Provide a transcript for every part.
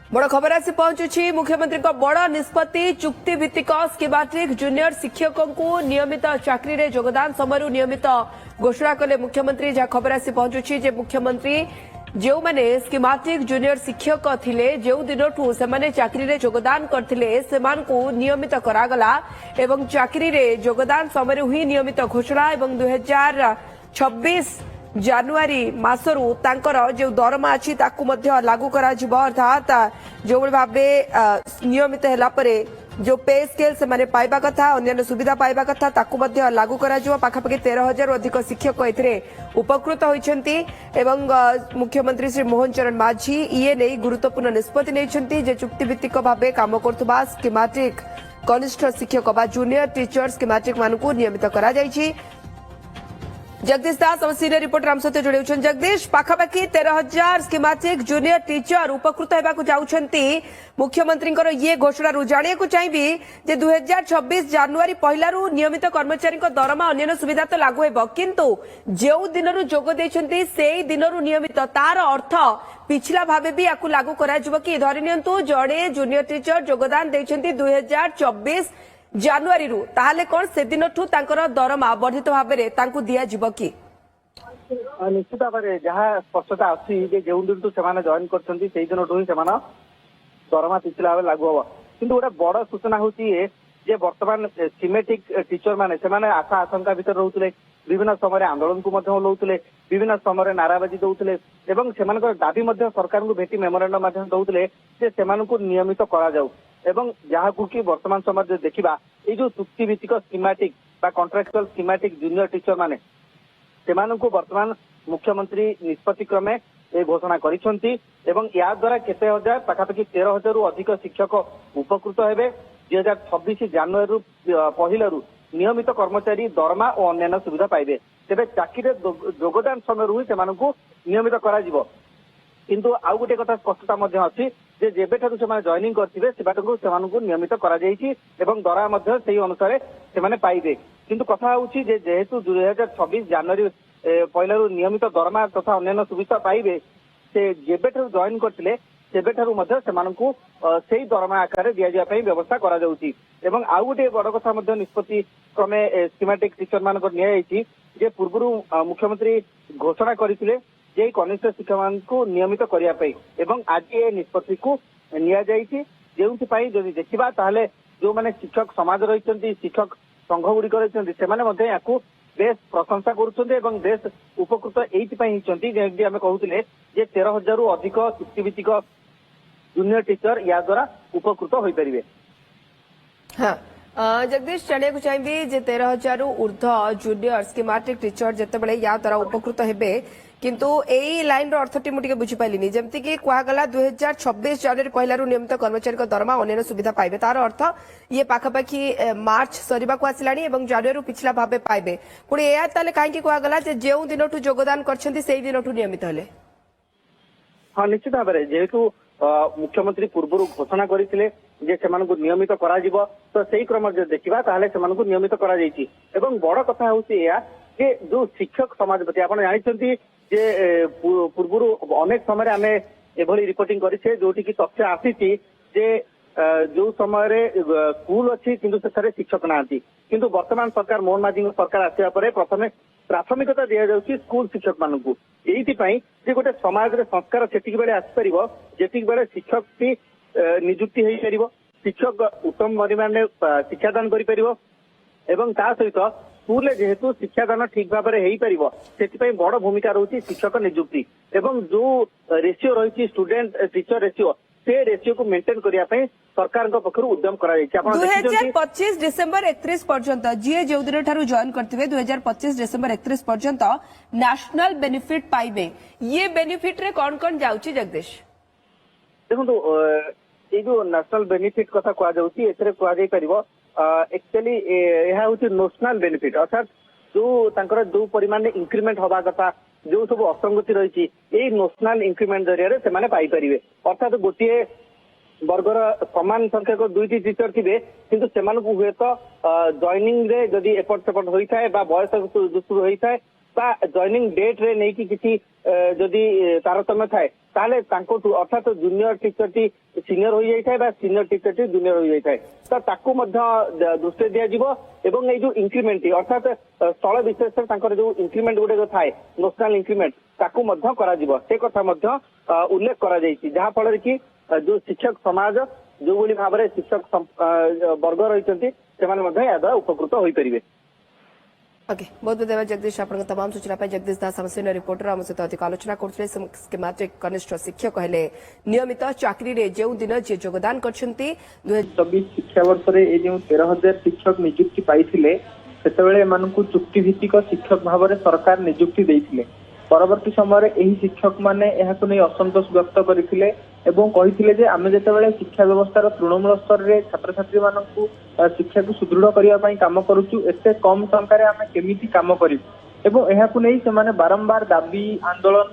बड़ खबर आसी पहुंचुछि मुख्यमंत्री बड़ निष्पत्ति चुक्ति भित्तिक स्कीमाटिक जूनियर शिक्षकों को नियमित चाकरी रे योगदान समय नियमित घोषणा कले मुख्यमंत्री जहाँ खबर आसी पहुंचुछि जे मुख्यमंत्री जो माने स्कीमाटिक जूनियर शिक्षक थिले जो दिनठू से चाकरी रे योगदान करथिले सेमान को नियमित करागला एवं चाकरी रे योगदान समय हुई नियमित घोषणा एवं 2026 जानुआरी मासरू तांकर जो दरमा अछि ताकू मध्य लागू करा जिवो अर्थात जो भाव नियमित होला परे जो पे स्केल से माने पाइबा कथा अन्य सुविधा पाइबा कथा ताकू मध्य लागू करा जिवो पाखापाखि 13,000 अधिक शिक्षक एथिरे उपकृत होइछंती एवं मुख्यमंत्री श्री मोहन चरण माझी ये नै गुरुत्वपूर्ण निष्पत्ति नैछंती जे चुक्ति भित्तिक भाबे काम करथुबा स्कीमाटिक कनिष्ठ शिक्षक बा जूनियर टीचर स्कीमाटिक मानकू नियमित करा जायछि। जगदीश दास और सीनियर रिपोर्टर आम सहित जोड़ी जगदीश पाखापाखि 13,000 स्कीमाटिक जूनियर टीचर उपकृत होगा जाउछंती मुख्यमंत्री ये घोषणा जानिया चाहिए जे 2026 जानुआरी पहलू नियमित कर्मचारी दरमा अन्य सुविधा तो लागू होब किंतु जो दिन जोग देछंती से दिन नियमित तार अर्थ पिछला भावे भी आपको लागू करा कि धरि नियंतु जड़े जूनियर टीचर योगदान देछंती 2024 जानुआरी रु ताहले कौन से दिन ठू तांकर दरमा वर्धित भाव में दिया जिवो कि निश्चित भाव में जहाँ स्पष्टता अच्छी जो दिन से जॉइन कर दिन ठू ही दरमा पिछला भाव लागू हम कि गोटे बड़ सूचना हूँ बर्तमान सिमेटिक टीचर मैंने आशा आशंका भितर रोते विभिन्न समय आंदोलन को हलाउते विभिन्न समय नाराबाजी दौले दाबी सरकार को भेटी मेमोरांडम दौले नियमित करा जाऊ एवं जहाँ कि वर्तमान समय देखा ये जो चुक्ति भित्तिक स्कीमाटिक कॉन्ट्राक्चुअल स्कीमाटिक जूनियर टीचर माने वर्तमान मुख्यमंत्री निष्पत्ति क्रमे ये घोषणा करिसेंती एवं या द्वारा केते हजार पाखापाखि 13,000 रु अधिक शिक्षक उपकृत हेबे 2026 जानुआरी पहलू नियमित कर्मचारी दरमा और अन्य सुविधा पाइबे तेरे चाकरी योगदान समय ही नियमित करा किंतु आउ गोटे कथा स्पष्टता अच्छी जेबेठारू से जॉइनिंग करथिबे सेबाटू नियमित करा जायछि एवं दरा मध्य सेही अनुसार से पाइबे किंतु कथा होउछि जे जेहेतु 2026 जनवरी पहलू नियमित दरमा तथा अन्य सुविधा पाइबे से जेबेठारू जॉइन करथिले सेबेठारू मध्य सेमानकु सेही दरमा आकार दिया जाय पई व्यवस्था करा जाउछि एवं आउ गोटे बड़ कथा मध्य निष्पत्ति क्रमे स्कीमाटिक टीचर मानक निया जायछि जे पूर्वरु मुख्यमंत्री घोषणा करथिले जे कनिष्ठ शिक्षक को नियमित करने एवं आज ये निष्पत्ति को जो देखा ताहले जो माने शिक्षक समाज रही शिक्षक संघ गुड़िक रही से बेस प्रशंसा करुँच बेस उपकृत ये आम कहते 13,000 रु अधिक चुक्तिभित्तिक जूनियर टीचर या द्वारा उपकृत हो पारे। हाँ जगदीश जाना चाहिए जे 13,000 ऊर्ध जूनियर स्कीमाटिक टीचर जिते या द्वारा उपकृत हेबे किंतु एई लाइन रो अर्थटी मुझे बुझी पाइलिनी जेमती कि कहगला 2026 जनवरी पहलू नियमित कर्मचारी दरमा अन्य सुविधा पाइबे तार अर्थ ये पाखापाखि मार्च सरीबा को आसिलानी एवं जनवरी पिछला भावे पाइबे पुणी एया ताले काहेकि कहगला जे जेउ दिनठू योगदान करछंती सेही दिनठू नियमित हले। हाँ निश्चित भाव में जेहेतु मुख्यमंत्री पूर्व घोषणा करते नियमित करा तो सही क्रम देखा ताहले सेमानकु नियमित करा जायछि एवं बड़ कथा होउछि या जे जो शिक्षक समाज प्रति आपण जानिछंती जे पूर्व अनेक समय आम एभली रिपोर्टिंग करिछे जोटी की तथ्य आसीछि जे जो समय स्कूल अच्छी किंतु सेठारे शिक्षक नांती किंतु वर्तमान सरकार मोहन माझी सरकार आसिया परे प्रथमे प्राथमिकता दिया जाउछि स्कूल शिक्षक मानकु एइथिपाई जे गोटे समाज रे संस्कार सेटिक बेले आसी परिबो जेटिक बेले शिक्षक की नियुक्ति हेई परिबो शिक्षक उत्तम परिमाण में शिक्षादान करि परिबो एवं ता सहित स्कूल जेहेतु शिक्षादान ठीक भाव में बड़ भूमिका रही शिक्षक नियुक्ति एवं जो रेशियो रही स्टूडेंट टीचर रेशियो से रेशियो को मेंटेन करने सरकार पक्ष उद्यम कर 2025 डिसेंबर 31 पर्यंत जी जो दिन ठारू जॉइन करते 2025 डिसेंबर 31 पर्यंत नेशनल बेनिफिट पाइबे ये बेनिफिट रे कौन कौन जाउची जगदीश देखो ये जो नेशनल बेनिफिट कथा कह एक्चुअली यह हूँ नेशनल बेनिफिट अर्थात जो परिमाण इंक्रीमेंट हवा कथा जो सब असंगति रही यही नेशनल इंक्रीमेंट जरिया से पाइपर अर्थात गोटे वर्गर समान संख्यक 2टी टीचर थे किंतु से हुए तो जॉइनिंग रे जदि एपट सेपट होता है बयस दृष्टि होता है बा जॉइनिंग डेट रे नहीं कि किसी जदि तारतम्य थाए ताले तांको अर्थात जूनियर टीचर टी सीनियर हो जाए बा सीनियर टीचर टी जूनियर हो जाए तो ताकू मध्य दृष्टि दिया जिवो एवं ये जो इंक्रीमेंट अर्थात स्थल विशेष तांकर जो इंक्रीमेंट गुटे जो थाए नेशनल इंक्रीमेंट ताकू मध्य करा जिवो से कथा मध्य उल्लेख करा जायछि जहा फल कि जो शिक्षक समाज जो भली भाव में शिक्षक वर्ग रही से उपकृत हो पारे। ओके बहुत बहुत धन्यवाद जगदीश आप तमाम सूचना पर जगदीश दास आम सीनियर रिपोर्टर आम सहित अधिक आलोचना करते स्कीमेटिक कनिष्ठ शिक्षक हेले नियमित चाकरी रे जो दिन जे योगदान करछंती 2024 शिक्षा वर्ष रे ए जो 13,000 शिक्षक नियुक्ति पाइथिले सेतेबेले एमानकु चुक्ति भित्तिक शिक्षक भाव में सरकार नियुक्ति देइथिले परवर्ती समय एही शिक्षक माने एहाकु नै असंतोष व्यक्त करिथिले एवं कहिथिले जे आमे जेतेबेले शिक्षा व्यवस्थार तृणमूल स्तर रे छात्र छात्री मानकु शिक्षा को सुदृढ़ करिया पई काम करूछु एते कम टंका रे आमे केमिति काम करिबु एवं एहाकु नै से माने बारंबार दाबी आंदोलन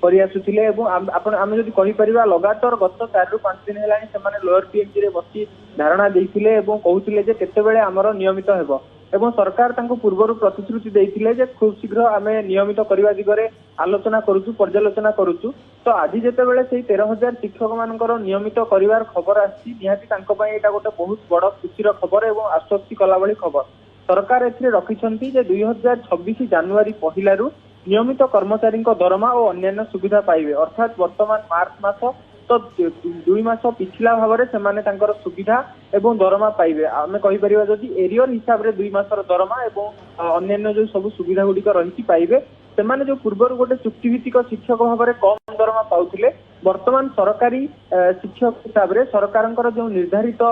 करि आसुथिले एवं आपण आमे जदि कहि परिबा लगातार गत 4 रु 5 दिन हेलानी से माने लोअर पीएमजी रे बसी धारणा देइथिले एवं कहउथिले जे केतेबेले हमर नियमित हेबो एवं सरकार तांको पूर्वरु प्रतिश्रुति देइथिले जे खूब शीघ्र आमे नियमित करिवा दिगरे आलोचना करूछु पर्यालोचना करूछु तो आज जेतेबेले सेही 13,000 शिक्षक मानकर नियमित करिवार खबर आछि निहाती तांको पई एटा गोटे बहुत बड़ खुशीर खबर एवं आश्वस्ति कला भली खबर सरकार एथिरे रखिछंती जे 2026 जनवरी पहिलारु नियमित कर्मचारी दरमा और अन्य सुविधा पाइबे अर्थात वर्तमान मार्च मास तो 2 मास पिछला भाव में सुविधा एवं दरमा पाइबे आमे कहि परिबा जदि एरियर हिसाब रे 2 मासर दरमा एवं अन्य जो सब सुविधा गुडी रही पाइबे सेमाने जो पूर्वर गोटे चुक्तिभित्तिक शिक्षक भाव में कम दरमा पाउथिले वर्तमान सरकारी शिक्षक हिसाब रे सरकारंकर जो निर्धारित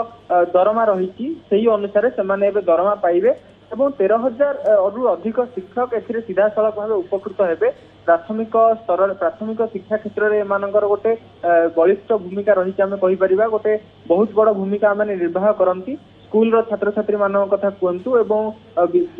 दरमा रही सेही अनुसार सेमाने एबे दरमा पाइबे एवं 13,000 रु अधिक शिक्षक एथिरे सीधा सड़क भाव उपकृत हेबे प्राथमिक स्तर प्राथमिक शिक्षा क्षेत्र में एमानकर गोटे बलिष्ठ भूमिका रही आमे कहि परिबा गोटे बहुत बड़ भूमिका आमे निर्वाह करंती स्कूल रो छात्र छात्री मानक कथा कहतु एवं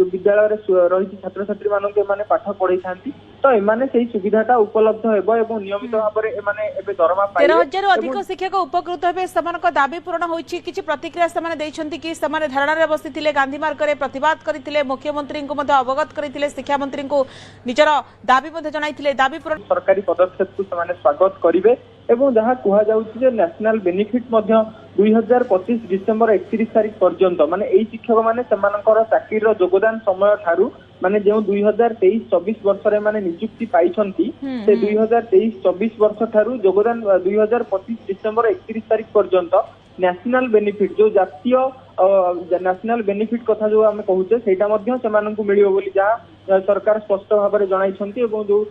विद्यालय रही छात्र छात्री मानक एमाने पाठ पढ़ाई थांती तो एमाने सेही सुविधाटा उपलब्ध हेबो एवं नियमित भाव में एमाने एबे दरमा पाइबे 13,000 अधिक शिक्षक उपकृत हेबे समानक दाबी पूर्ण होईछि किछि प्रतिक्रिया समाने दैछंती कि समाने धारणा रे बसिथिले गांधी मार्ग रे प्रतिवाद करिथिले मुख्यमंत्री को मध्ये अवगत करिथिले शिक्षा मंत्री को निजर दाबी मध्ये जणाइथिले दाबी पूर्ण सरकारी पदक्षेप को समाने स्वागत करिवे एवं जहाँ कहा जाउछि जे नेशनल बेनिफिट मध्य 2025 डिसेंबर 31 तारिख पर्यंत माने एई शिक्षक माने समानकर चाकरी रो योगदान समय ठारू माने जो 2023-24 वर्ष रे माने नियुक्ति पाइछंती से 2023-24 वर्ष ठारू योगदान 2025 डिसेंबर 31 तारिख पर्यंत नेशनल बेनिफिट जो जातीय नेशनल बेनिफिट कथा जो आम कहूचे सेटा मध्य सेमानंकु मिलियो बोली जहाँ सरकार स्पष्ट भाव में जणाइछंती एवं जो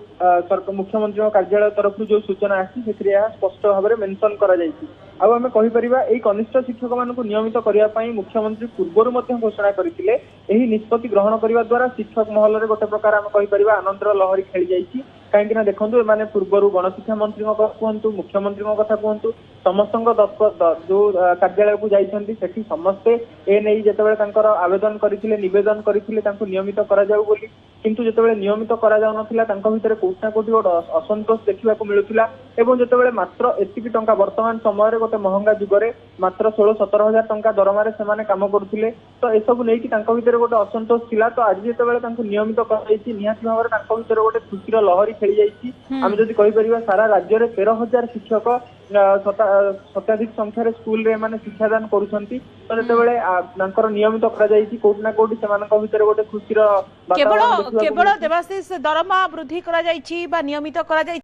मुख्यमंत्री कार्यालय तरफ जो सूचना आसी सेथिरे या स्पष्ट भाव में मेंशन करा जायछि आउ आमे कहि परिबा एई कनिष्ठ शिक्षक मानकु नियमित करिया पई मुख्यमंत्री पूर्वरु मध्य घोषणा करथिले एही निष्पत्ति ग्रहण करिवा द्वारा शिक्षक महल रे गोटे प्रकार आमे कहि परिबा आनंदर लहरी खेली जायछि कहीं ना देखो एमाने पूर्वरु गणशिक्षा मंत्री कहतु मुख्यमंत्री कथा कहतु समस्त जो कार्यालय को जाइछंती सेठी समस्ते ए नहीं जेतेबेले तांकर आवेदन करथिले निवेदन करथिले तांको नियमित करा जाऊ बोली किंतु जेतेबेले नियमित करा जाऊ नथिला तांको भितरे कोठी ना कोठी गोटे असंतोष देखिबा को मिलुथिला एवं जेतेबेले मात्र एतिकी टंका वर्तमान समय रे गोटे महंगा जुगरे मात्र 16-17 टंका दरमा रे सेमाने काम करूथिले तो ए सब नेकी तांको भितरे गोटे असंतोष थिला तो आज जेतेबेले तांको नियमित कराइछि निहाती भाव रे तांको भितरे गोटे खुशीर लहरी खेली जाइछि आमे जदि कहि परिबा सारा राज्य रे 13,000 शिक्षक शताधिक संख्यार स्कूल रे माने शिक्षादान करूछंती तो जेतेबेले तांकर नियमित करा जाइछि कोठी ना कोठी सेमानक भितरे गोटे खुशीर केवल देवाशीष दरमा वृद्धि करा जाइछि बा नियमित करा जाइछि